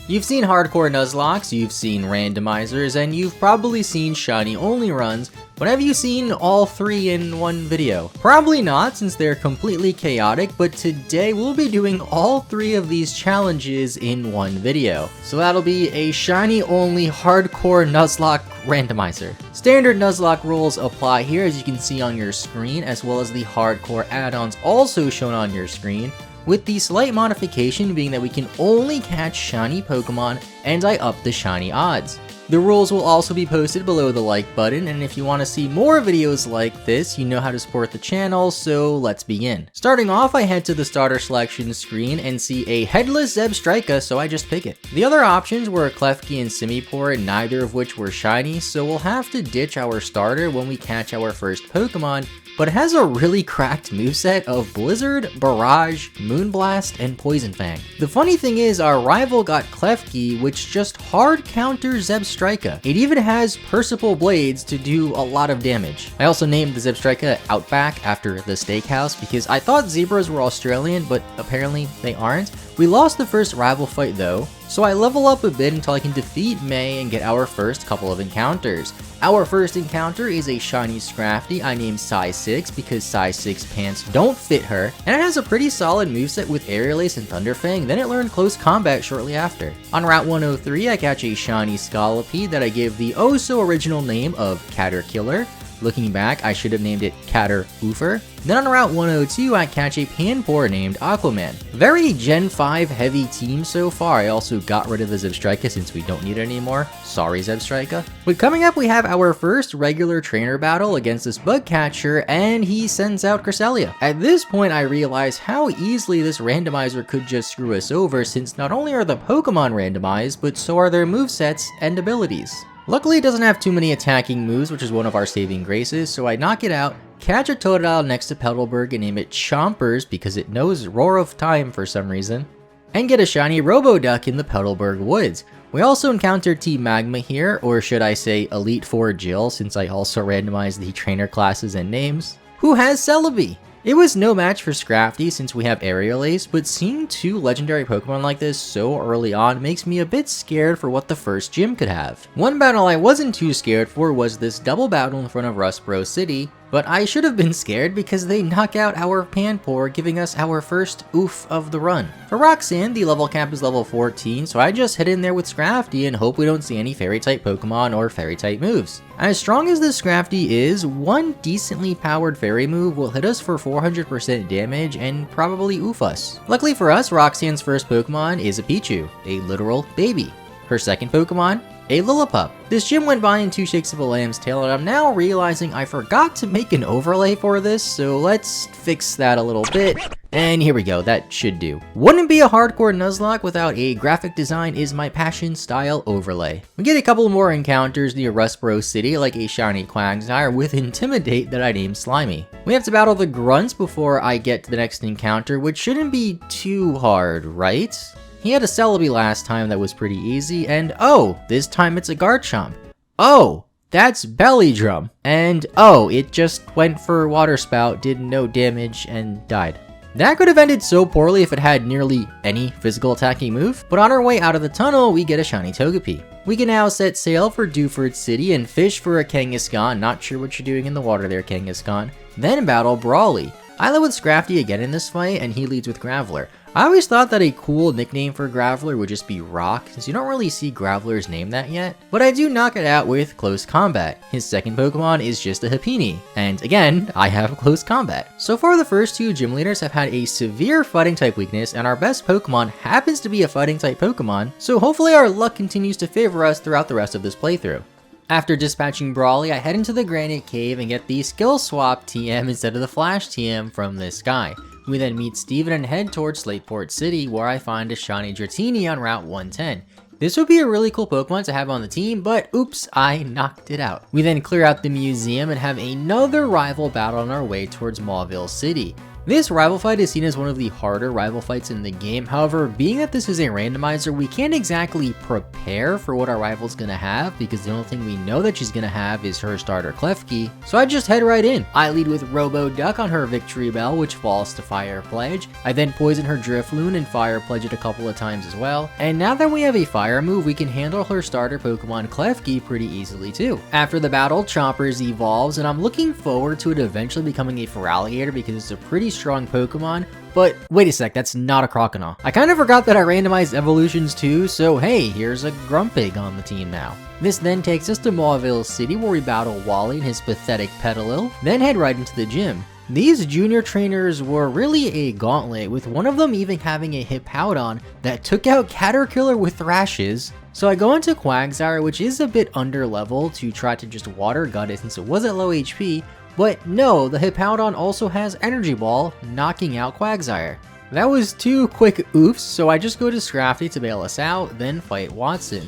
You've seen hardcore Nuzlockes, you've seen randomizers, and you've probably seen shiny only runs, but have you seen all three in one video? Probably not, since they're completely chaotic, but today we'll be doing all three of these challenges in one video. So that'll be a shiny only hardcore Nuzlocke randomizer. Standard Nuzlocke rules apply here, as you can see on your screen, as well as the hardcore add-ons also shown on your screen, with the slight modification being that we can only catch shiny Pokemon, and I upped the shiny odds. The rules will also be posted below the like button, and if you want to see more videos like this, you know how to support the channel, so let's begin. Starting off, I head to the starter selection screen and see a headless Zebstrika, so I just pick it. The other options were Klefki and Simipour, neither of which were shiny, so we'll have to ditch our starter when we catch our first Pokemon, but it has a really cracked moveset of Blizzard, Barrage, Moonblast, and Poison Fang. The funny thing is, our rival got Klefki, which just hard counters Zebstrika. It even has Percival Blades to do a lot of damage. I also named the Zebstrika Outback after the steakhouse because I thought zebras were Australian, but apparently they aren't. We lost the first rival fight though, so I level up a bit until I can defeat May and get our first couple of encounters. Our first encounter is a shiny Scrafty I named size 6 because size 6 pants don't fit her, and it has a pretty solid moveset with Aerial Ace and Thunderfang, then it learned Close Combat shortly after. On Route 103 I catch a shiny Scolipede that I give the oh so original name of Caterkiller. Looking back, I should have named it Cater-Oofer. Then on Route 102, I catch a Panpour named Aquaman. Very Gen 5 heavy team so far. I also got rid of the Zebstrika since we don't need it anymore. Sorry, Zebstrika. But coming up, we have our first regular trainer battle against this bug catcher, and he sends out Cresselia. At this point, I realize how easily this randomizer could just screw us over, since not only are the Pokemon randomized, but so are their movesets and abilities. Luckily, it doesn't have too many attacking moves, which is one of our saving graces, so I knock it out, catch a Totodile next to Petalburg and name it Chompers because it knows Roar of Time for some reason, and get a shiny Roboduck in the Petalburg Woods. We also encounter Team Magma here, or should I say Elite Four Jill, since I also randomized the trainer classes and names, who has Celebi. It was no match for Scrafty since we have Aerial Ace, but seeing two legendary Pokemon like this so early on makes me a bit scared for what the first gym could have. One battle I wasn't too scared for was this double battle in front of Rustboro City, but I should have been scared because they knock out our Panpour, giving us our first oof of the run. For Roxanne, the level cap is level 14, so I just head in there with Scrafty and hope we don't see any Fairy-type Pokemon or Fairy-type moves. As strong as this Scrafty is, one decently powered Fairy move will hit us for 400% damage and probably oof us. Luckily for us, Roxanne's first Pokemon is a Pichu, a literal baby. Her second Pokemon, a Lillipup. This gym went by in 2 shakes of a lamb's tail, and I'm now realizing I forgot to make an overlay for this, so let's fix that a little bit. And here we go, that should do. Wouldn't be a hardcore Nuzlocke without a graphic design is my passion style overlay. We get a couple more encounters near Rustboro City, like a shiny Quagsire with Intimidate that I named Slimy. We have to battle the grunts before I get to the next encounter, which shouldn't be too hard, right? He had a Celebi last time that was pretty easy, and oh, this time it's a Garchomp. Oh, that's Belly Drum. And oh, it just went for Water Spout, did no damage, and died. That could have ended so poorly if it had nearly any physical attacking move, but on our way out of the tunnel, we get a shiny Togepi. We can now set sail for Dewford City and fish for a Kangaskhan, not sure what you're doing in the water there, Kangaskhan, then battle Brawly. I led with Scrafty again in this fight, and he leads with Graveler. I always thought that a cool nickname for Graveler would just be Rock, since you don't really see Gravelers named that yet, but I do knock it out with Close Combat. His second Pokemon is just a Happiny, and again, I have Close Combat. So far, the first two gym leaders have had a severe fighting type weakness, and our best Pokemon happens to be a fighting type Pokemon, so hopefully our luck continues to favor us throughout the rest of this playthrough. After dispatching Brawly, I head into the Granite Cave and get the Skill Swap TM instead of the Flash TM from this guy. We then meet Steven and head towards Slateport City, where I find a shiny Dratini on Route 110. This would be a really cool Pokemon to have on the team, but oops, I knocked it out. We then clear out the museum and have another rival battle on our way towards Mauville City. This rival fight is seen as one of the harder rival fights in the game. However, being that this is a randomizer, we can't exactly prepare for what our rival's gonna have, because the only thing we know that she's gonna have is her starter Klefki. So I just head right in. I lead with Robo Duck on her Victory Bell, which falls to Fire Pledge. I then poison her Drifloon and Fire Pledge it a couple of times as well. And now that we have a fire move, we can handle her starter Pokemon Klefki pretty easily too. After the battle, Chompers evolves, and I'm looking forward to it eventually becoming a Feraligatr because it's a pretty strong Pokemon. But wait a sec, that's not a Croconaw. I kind of forgot that I randomized evolutions too, so hey, here's a Grumpig on the team now. This then takes us to Mauville City, where we battle Wally and his pathetic Petalil, then head right into the gym. These junior trainers were really a gauntlet, with one of them even having a Hippowdon that took out Caterpillar with Thrashes. So I go into Quagsire, which is a bit under level, to try to just water gut it since it was at low HP, but no, the Hippowdon also has Energy Ball, knocking out Quagsire. That was 2 quick oofs, so I just go to Scrafty to bail us out, then fight Watson.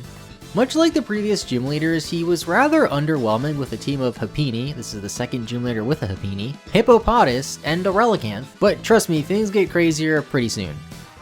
Much like the previous gym leaders, he was rather underwhelming with a team of Happiny, this is the second gym leader with a Happiny, Hippopotas, and a Relicanth, but trust me, things get crazier pretty soon.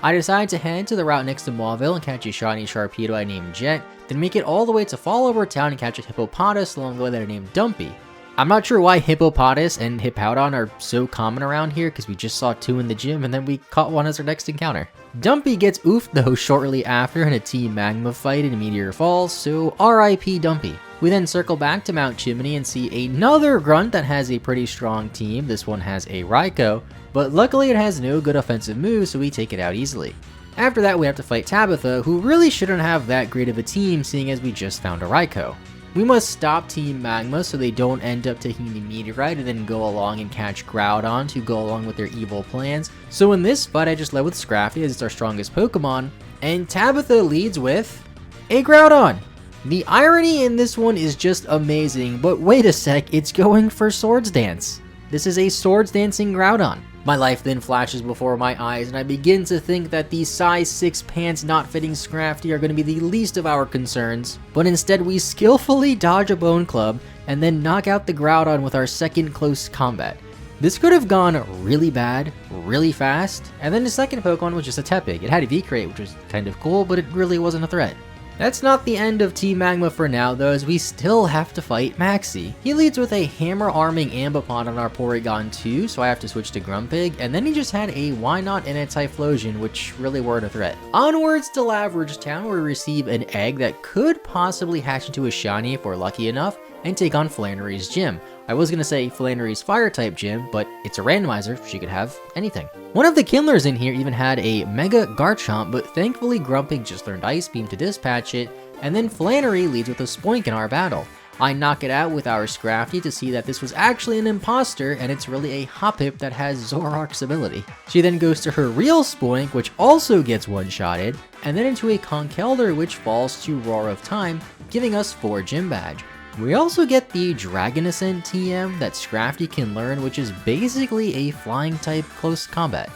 I decide to head to the route next to Mauville and catch a shiny Sharpedo I named Jet, then make it all the way to Fallover Town and catch a Hippopotas along the way that I named Dumpy. I'm not sure why Hippopotas and Hippowdon are so common around here, because we just saw 2 in the gym and then we caught one as our next encounter. Dumpy gets oofed though shortly after in a Team Magma fight in Meteor Falls, so RIP Dumpy. We then circle back to Mount Chimney and see another grunt that has a pretty strong team. This one has a Raikou, but luckily it has no good offensive moves, so we take it out easily. After that we have to fight Tabitha, who really shouldn't have that great of a team seeing as we just found a Raikou. We must stop Team Magma so they don't end up taking the Meteorite and then go along and catch Groudon to go along with their evil plans. So in this fight I just led with Scrafty as it's our strongest Pokemon, and Tabitha leads with a Groudon! The irony in this one is just amazing, but wait a sec, it's going for Swords Dance. This is a Swords Dancing Groudon. My life then flashes before my eyes and I begin to think that the size 6 pants not fitting Scrafty are going to be the least of our concerns, but instead we skillfully dodge a Bone Club and then knock out the Groudon with our second close combat. This could have gone really bad, really fast, and then the second Pokemon was just a Tepig. It had a V-Crate, which was kind of cool, but it really wasn't a threat. That's not the end of Team Magma for now though, as we still have to fight Maxie. He leads with a hammer-arming Ambipom on our Porygon 2, so I have to switch to Grumpig, and then he just had a Wynot and a Typhlosion, which really weren't a threat. Onwards to Laveridge Town, where we receive an egg that could possibly hatch into a shiny if we're lucky enough, and take on Flannery's gym. I was gonna say Flannery's Fire-type gym, but it's a randomizer, she could have anything. One of the Kindlers in here even had a Mega Garchomp, but thankfully Grumpig just learned Ice Beam to dispatch it, and then Flannery leads with a Spoink in our battle. I knock it out with our Scrafty to see that this was actually an imposter, and it's really a Hoppip that has Zoroark's ability. She then goes to her real Spoink, which also gets one-shotted, and then into a Conkeldurr, which falls to Roar of Time, giving us 4 Gym Badge. We also get the Dragon Ascent TM that Scrafty can learn, which is basically a flying type close combat.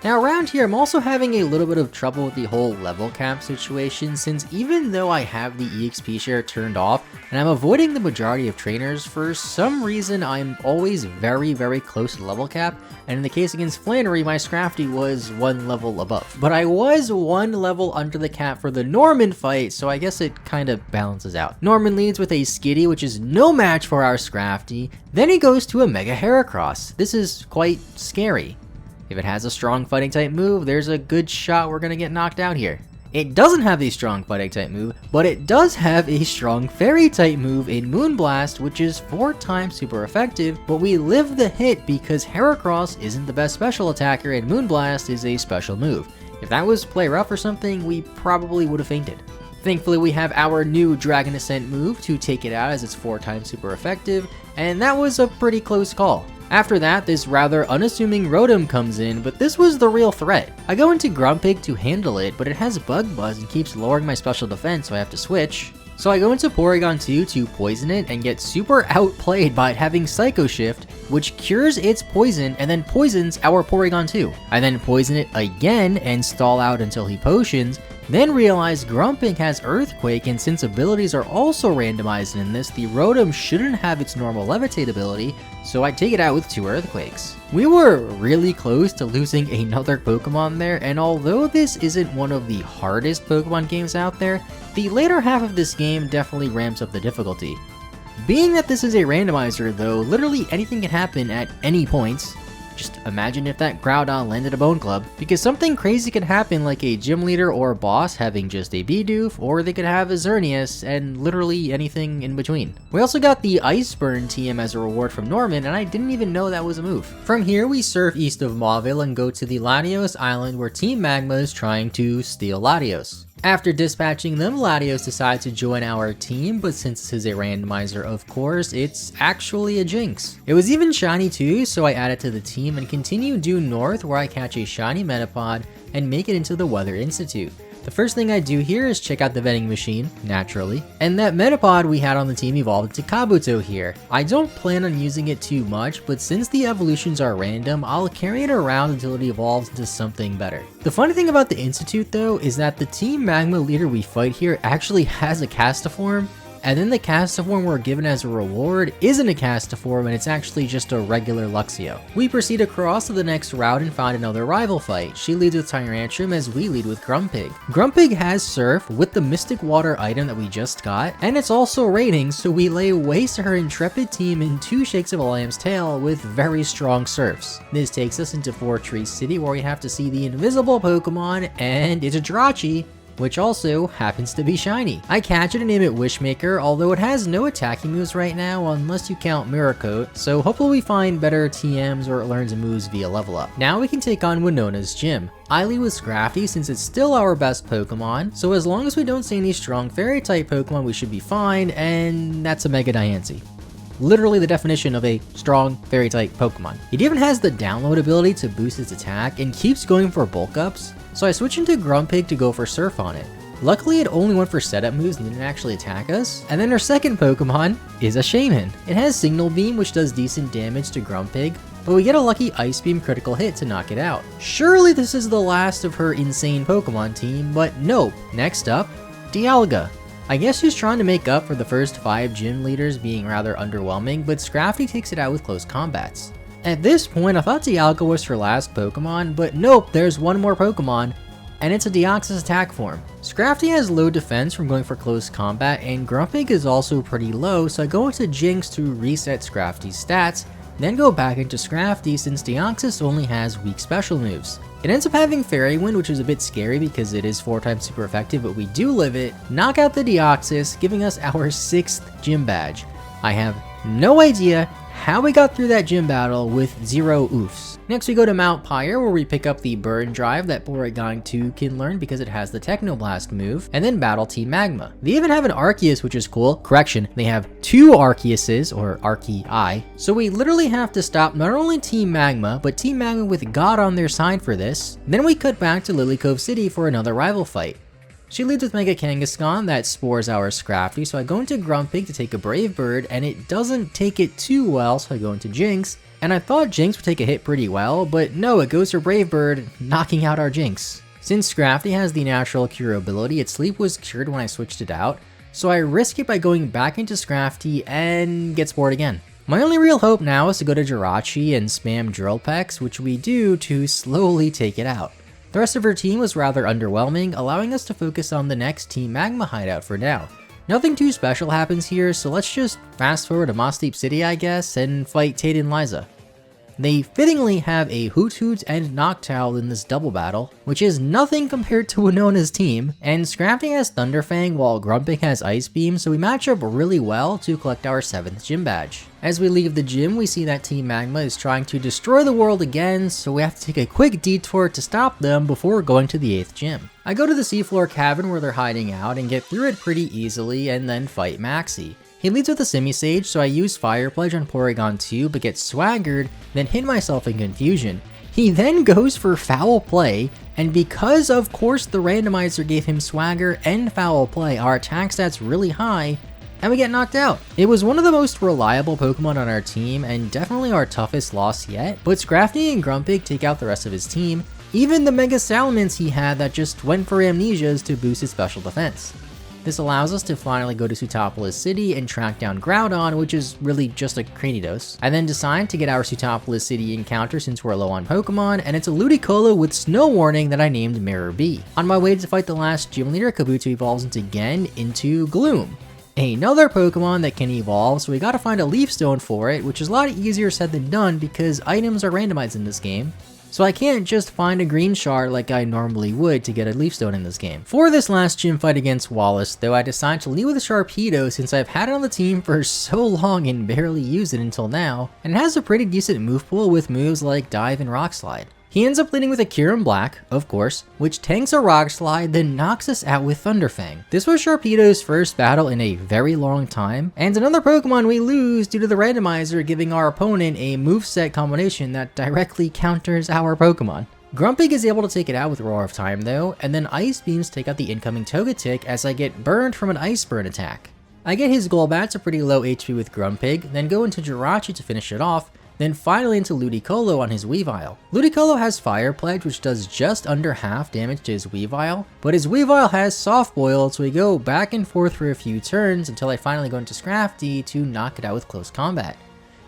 Now around here I'm also having a little bit of trouble with the whole level cap situation, since even though I have the EXP share turned off and I'm avoiding the majority of trainers, for some reason I'm always very close to level cap, and in the case against Flannery my Scrafty was 1 level above. But I was 1 level under the cap for the Norman fight, so I guess it kind of balances out. Norman leads with a Skitty, which is no match for our Scrafty, then he goes to a Mega Heracross. This is quite scary. If it has a strong fighting type move, there's a good shot we're gonna get knocked out here. It doesn't have a strong fighting type move, but it does have a strong fairy type move in Moonblast, which is 4 times super effective, but we live the hit because Heracross isn't the best special attacker and Moonblast is a special move. If that was play rough or something, we probably would have fainted. Thankfully we have our new Dragon Ascent move to take it out as it's 4 times super effective, and that was a pretty close call. After that, this rather unassuming Rotom comes in, but this was the real threat. I go into Grumpig to handle it, but it has Bug Buzz and keeps lowering my special defense, so I have to switch. So I go into Porygon 2 to poison it and get super outplayed by it having Psycho Shift, which cures its poison and then poisons our Porygon 2. I then poison it again and stall out until he potions, Then realized Grumpig has Earthquake, and since abilities are also randomized in this, the Rotom shouldn't have its normal Levitate ability, so I take it out with 2 Earthquakes. We were really close to losing another Pokemon there, and although this isn't one of the hardest Pokemon games out there, the later half of this game definitely ramps up the difficulty. Being that this is a randomizer though, literally anything can happen at any point. Just imagine if that Groudon landed a Bone Club, because something crazy could happen like a gym leader or boss having just a Bidoof, or they could have a Xerneas, and literally anything in between. We also got the Ice Burn TM as a reward from Norman, and I didn't even know that was a move. From here we surf east of Mauville and go to the Latios Island where Team Magma is trying to steal Latios. After dispatching them, Latios decides to join our team, but since this is a randomizer, of course, it's actually a Jinx. It was even shiny too, so I add it to the team and continue due north where I catch a shiny Metapod and make it into the Weather Institute. The first thing I do here is check out the vending machine, naturally, and that Metapod we had on the team evolved into Kabuto here. I don't plan on using it too much, but since the evolutions are random, I'll carry it around until it evolves into something better. The funny thing about the Institute though is that the Team Magma leader we fight here actually has a Castiform, and then the Castiform we're given as a reward isn't a Castiform and it's actually just a regular Luxio. We proceed across to the next route and find another rival fight. She leads with Tyrantrum as we lead with Grumpig. Grumpig has Surf with the Mystic Water item that we just got, and it's also raining, so we lay waste to her intrepid team in 2 shakes of a lamb's tail with very strong Surfs. This takes us into Four Trees City where we have to see the invisible Pokemon, and it's a Dratini, which also happens to be shiny. I catch it and name it Wishmaker, although it has no attacking moves right now unless you count Mirror Coat, so hopefully we find better TMs or it learns moves via level up. Now we can take on Winona's gym. I lead with Scrafty since it's still our best Pokemon, so as long as we don't see any strong Fairy type Pokemon we should be fine, and that's a Mega Diancie. Literally the definition of a strong Fairy type Pokemon. It even has the download ability to boost its attack and keeps going for bulk ups, so I switch into Grumpig to go for Surf on it. Luckily it only went for setup moves and didn't actually attack us. And then our second Pokemon is a Shaman. It has Signal Beam which does decent damage to Grumpig, but we get a lucky Ice Beam critical hit to knock it out. Surely this is the last of her insane Pokemon team, but nope. Next up, Dialga. I guess she's trying to make up for the first 5 gym leaders being rather underwhelming, but Scrafty takes it out with close combats. At this point, I thought Dialga was her last Pokemon, but nope, there's one more Pokemon, and it's a Deoxys attack form. Scrafty has low defense from going for close combat, and Grumpig is also pretty low, so I go into Jinx to reset Scrafty's stats, then go back into Scrafty since Deoxys only has weak special moves. It ends up having Fairy Wind, which is a bit scary because it is 4 times super effective, but we do live it, knock out the Deoxys, giving us our 6th gym badge. I have no idea how we got through that gym battle with 0 oofs. Next we go to Mount Pyre where we pick up the Burn Drive that Porygon 2 can learn because it has the Technoblast move, and then battle Team Magma. They even have an Arceus, which is cool. Correction, they have 2 Arceuses, or Arceus, so we literally have to stop not only Team Magma, but Team Magma with God on their side for this. Then we cut back to Lily Cove City for another rival fight. She leads with Mega Kangaskhan that spores our Scrafty, so I go into Grumpig to take a Brave Bird, and it doesn't take it too well, so I go into Jinx, and I thought Jinx would take a hit pretty well, but no, it goes for Brave Bird, knocking out our Jinx. Since Scrafty has the natural cure ability, its sleep was cured when I switched it out, so I risk it by going back into Scrafty and get spored again. My only real hope now is to go to Jirachi and spam Drill Pecks, which we do to slowly take it out. The rest of her team was rather underwhelming, allowing us to focus on the next Team Magma hideout for now. Nothing too special happens here, so let's just fast forward to Moss Deep City I guess, and fight Tate and Liza. They fittingly have a Hoot Hoot and Noctowl in this double battle, which is nothing compared to Winona's team, and Scrafty has Thunderfang while Grumpig has Ice Beam, so we match up really well to collect our 7th gym badge. As we leave the gym, we see that Team Magma is trying to destroy the world again, so we have to take a quick detour to stop them before going to the 8th gym. I go to the seafloor cavern where they're hiding out and get through it pretty easily and then fight Maxie. He leads with a Simisage, so I use Fire Pledge on Porygon 2 but get swaggered, then hit myself in confusion. He then goes for Foul Play, and because of course the randomizer gave him Swagger and Foul Play, our attack stats really high, and we get knocked out. It was one of the most reliable Pokemon on our team, and definitely our toughest loss yet, but Scrafty and Grumpig take out the rest of his team, even the Mega Salamence he had that just went for Amnesias to boost his special defense. This allows us to finally go to Sootopolis City and track down Groudon, which is really just a Cranidos. I then decide to get our Sootopolis City encounter since we're low on Pokemon, and it's a Ludicolo with Snow Warning that I named Mirror B. On my way to fight the last gym leader, Kabuto evolves into Gloom. Another Pokemon that can evolve, so we gotta find a Leaf Stone for it, which is a lot easier said than done because items are randomized in this game. So I can't just find a green shard like I normally would to get a Leaf Stone in this game. For this last gym fight against Wallace though, I decided to lead with a Sharpedo since I've had it on the team for so long and barely used it until now, and it has a pretty decent move pool with moves like Dive and Rock Slide. He ends up leading with a Kyurem Black, of course, which tanks a Rock Slide, then knocks us out with Thunderfang. This was Sharpedo's first battle in a very long time, and another Pokemon we lose due to the Randomizer giving our opponent a moveset combination that directly counters our Pokemon. Grumpig is able to take it out with Roar of Time though, and then Ice Beams take out the incoming Togetic as I get burned from an Ice Burn attack. I get his Golbat to pretty low HP with Grumpig, then go into Jirachi to finish it off, then finally into Ludicolo on his Weavile. Ludicolo has Fire Pledge, which does just under half damage to his Weavile, but his Weavile has Soft Boiled, so we go back and forth for a few turns until I finally go into Scrafty to knock it out with close combat.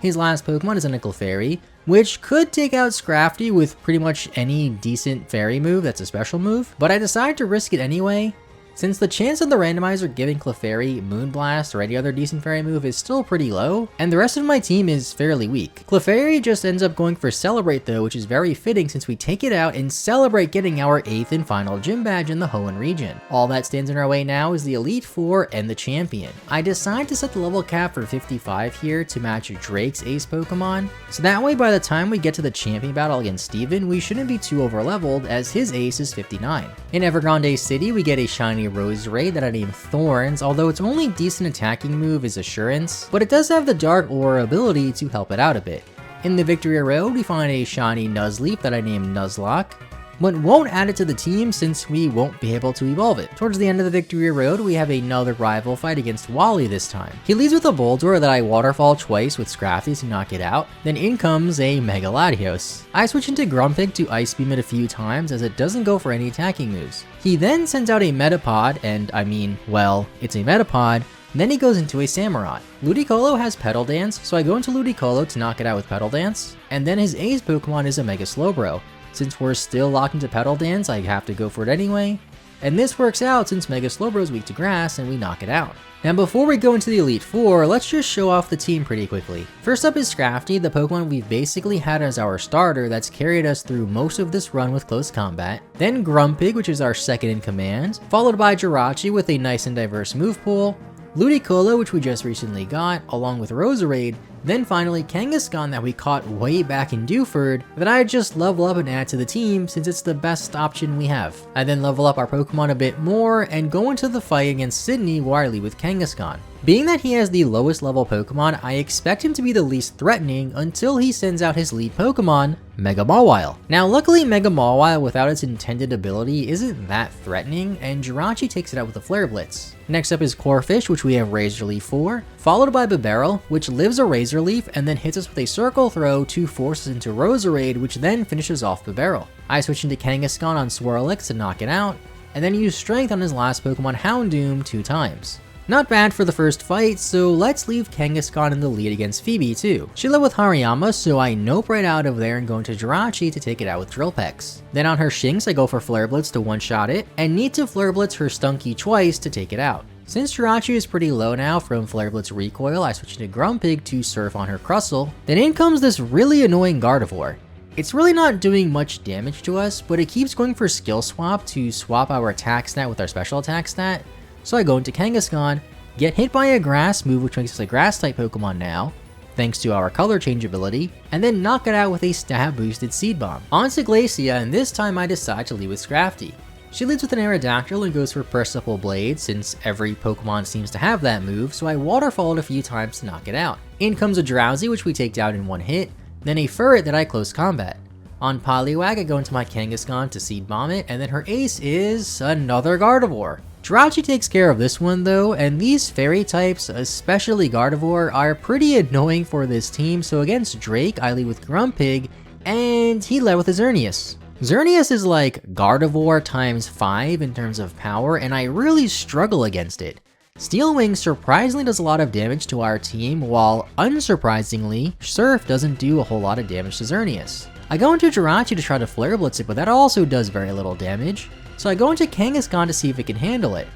His last Pokemon is a Clefairy, which could take out Scrafty with pretty much any decent fairy move that's a special move, but I decided to risk it anyway, since the chance of the Randomizer giving Clefairy Moonblast or any other decent fairy move is still pretty low, and the rest of my team is fairly weak. Clefairy just ends up going for Celebrate though, which is very fitting since we take it out and celebrate getting our 8th and final gym badge in the Hoenn region. All that stands in our way now is the Elite Four and the Champion. I decide to set the level cap for 55 here to match Drake's ace Pokemon, so that way by the time we get to the Champion battle against Steven, we shouldn't be too overleveled as his ace is 59. In Evergrande City, we get a shiny Roserade that I named Thorns, although its only decent attacking move is Assurance, but it does have the Dark Aura ability to help it out a bit. In the Victory Road, we find a shiny Nuzleaf that I named Nuzlocke, but won't add it to the team since we won't be able to evolve it. Towards the end of the Victory Road, we have another rival fight against Wally this time. He leads with a Boldore that I waterfall twice with Scrafty to knock it out, then in comes a Mega Latios. I switch into Grumpig to Ice Beam it a few times as it doesn't go for any attacking moves. He then sends out a Metapod, and I mean, well, it's a Metapod, then he goes into a Samurott. Ludicolo has Petal Dance, so I go into Ludicolo to knock it out with Petal Dance, and then his ace Pokemon is a Mega Slowbro. Since we're still locked into Petal Dance, I have to go for it anyway, and this works out since Mega Slowbro is weak to grass and we knock it out. Now before we go into the Elite Four, let's just show off the team pretty quickly. First up is Scrafty, the Pokemon we've basically had as our starter that's carried us through most of this run with close combat. Then Grumpig, which is our second in command, followed by Jirachi with a nice and diverse move pool, Ludicolo, which we just recently got, along with Roserade, then finally Kangaskhan that we caught way back in Dewford that I just level up and add to the team since it's the best option we have. I then level up our Pokemon a bit more and go into the fight against Sydney where I lead with Kangaskhan. Being that he has the lowest level Pokemon, I expect him to be the least threatening until he sends out his lead Pokemon, Mega Mawile. Now luckily Mega Mawile without its intended ability isn't that threatening, and Jirachi takes it out with a Flare Blitz. Next up is Corphish, which we have Razor Leaf for, followed by Bibarel, which lives a Razor Leaf and then hits us with a Circle Throw to force us into Roserade, which then finishes off Bibarel. I switch into Kangaskhan on Swirlix to knock it out, and then use Strength on his last Pokemon Houndoom 2 times. Not bad for the first fight, so let's leave Kangaskhan in the lead against Phoebe too. She led with Hariyama, so I nope right out of there and go into Jirachi to take it out with Drill Peck. Then on her Shinx, I go for Flare Blitz to one-shot it, and need to Flare Blitz her Stunky twice to take it out. Since Jirachi is pretty low now from Flare Blitz recoil, I switch into Grumpig to Surf on her Crustle. Then in comes this really annoying Gardevoir. It's really not doing much damage to us, but it keeps going for Skill Swap to swap our attack stat with our special attack stat. So I go into Kangaskhan, get hit by a grass move which makes us a grass type Pokemon now, thanks to our color change ability, and then knock it out with a stab boosted Seed Bomb. On to Glacia, and this time I decide to lead with Scrafty. She leads with an Aerodactyl and goes for Percival Blade since every Pokemon seems to have that move, so I waterfall it a few times to knock it out. In comes a Drowsy which we take down in one hit, then a Furret that I close combat. On Poliwag I go into my Kangaskhan to Seed Bomb it, and then her ace is another Gardevoir. Jirachi takes care of this one though, and these fairy types, especially Gardevoir, are pretty annoying for this team, so against Drake I lead with Grumpig, and he led with his Xerneas. Xerneas is like Gardevoir times 5 in terms of power, and I really struggle against it. Steel Wing surprisingly does a lot of damage to our team, while unsurprisingly, Surf doesn't do a whole lot of damage to Xerneas. I go into Jirachi to try to Flare Blitz it, but that also does very little damage, so I go into Kangaskhan to see if it can handle it.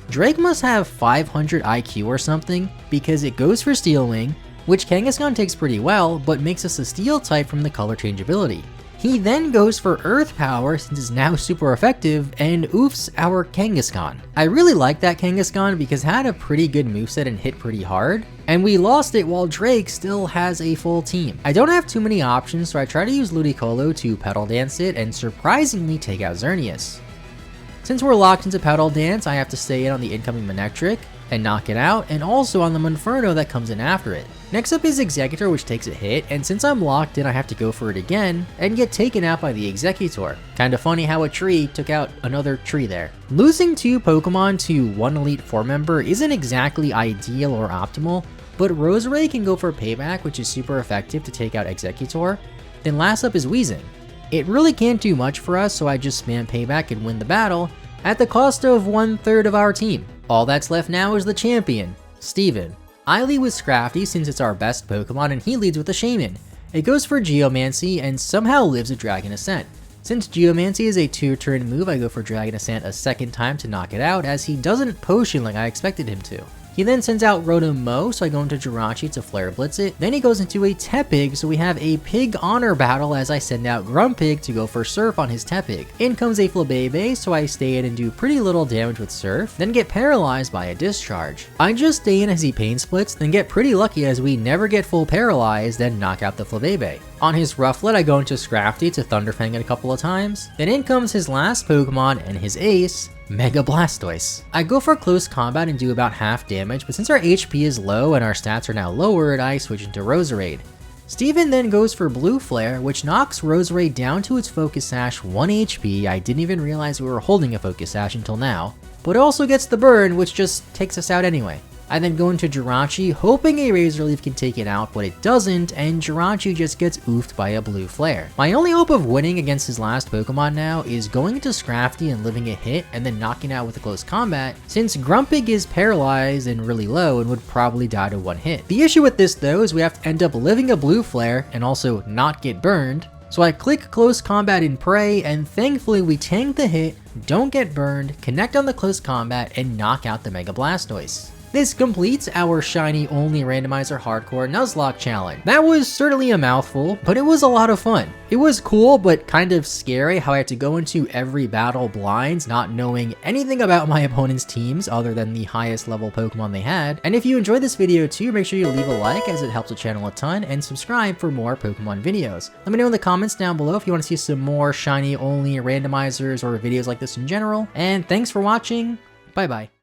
Drake must have 500 IQ or something, because it goes for Steel Wing, which Kangaskhan takes pretty well, but makes us a Steel type from the color change ability. He then goes for Earth Power since it's now super effective and oofs our Kangaskhan. I really like that Kangaskhan because it had a pretty good moveset and hit pretty hard, and we lost it while Drake still has a full team. I don't have too many options, so I try to use Ludicolo to Petal Dance it and surprisingly take out Xerneas. Since we're locked into Petal Dance, I have to stay in on the incoming Manectric and knock it out, and also on the Monferno that comes in after it. Next up is Executor, which takes a hit, and since I'm locked in, I have to go for it again and get taken out by the Executor. Kinda funny how a tree took out another tree there. Losing 2 Pokemon to 1 Elite Four member isn't exactly ideal or optimal, but Roserade can go for Payback, which is super effective to take out Executor. Then last up is Weezing. It really can't do much for us, so I just spam Payback and win the battle at the cost of 1/3 of our team. All that's left now is the champion, Steven. I lead with Scrafty since it's our best Pokemon, and he leads with the Shaman. It goes for Geomancy and somehow lives a Dragon Ascent. Since Geomancy is a 2-turn move, I go for Dragon Ascent a second time to knock it out, as he doesn't potion like I expected him to. He then sends out Rotom-Mow, so I go into Jirachi to Flare Blitz it. Then he goes into a Tepig, so we have a Pig Honor battle as I send out Grumpig to go for Surf on his Tepig. In comes a Flabébé, so I stay in and do pretty little damage with Surf, then get paralyzed by a Discharge. I just stay in as he Pain Splits, then get pretty lucky as we never get full paralyzed, then knock out the Flabébé. On his Rufflet, I go into Scrafty to Thunderfang it a couple of times. Then in comes his last Pokemon and his ace, Mega Blastoise. I go for close combat and do about half damage, but since our HP is low and our stats are now lowered, I switch into Roserade. Steven then goes for Blue Flare, which knocks Roserade down to its Focus Sash 1 HP. I didn't even realize we were holding a Focus Sash until now, but it also gets the burn, which just takes us out anyway. I then go into Jirachi, hoping a Razor Leaf can take it out, but it doesn't, and Jirachi just gets oofed by a Blue Flare. My only hope of winning against his last Pokemon now is going into Scrafty and living a hit, and then knocking out with a close combat, since Grumpig is paralyzed and really low and would probably die to 1 hit. The issue with this though is we have to end up living a Blue Flare and also not get burned, so I click close combat in Prey, and thankfully we tank the hit, don't get burned, connect on the close combat, and knock out the Mega Blastoise. This completes our shiny only randomizer hardcore Nuzlocke challenge. That was certainly a mouthful, but it was a lot of fun. It was cool, but kind of scary how I had to go into every battle blinds, not knowing anything about my opponent's teams other than the highest level Pokemon they had. And if you enjoyed this video too, make sure you leave a like as it helps the channel a ton, and subscribe for more Pokemon videos. Let me know in the comments down below if you want to see some more shiny only randomizers or videos like this in general. And thanks for watching. Bye bye.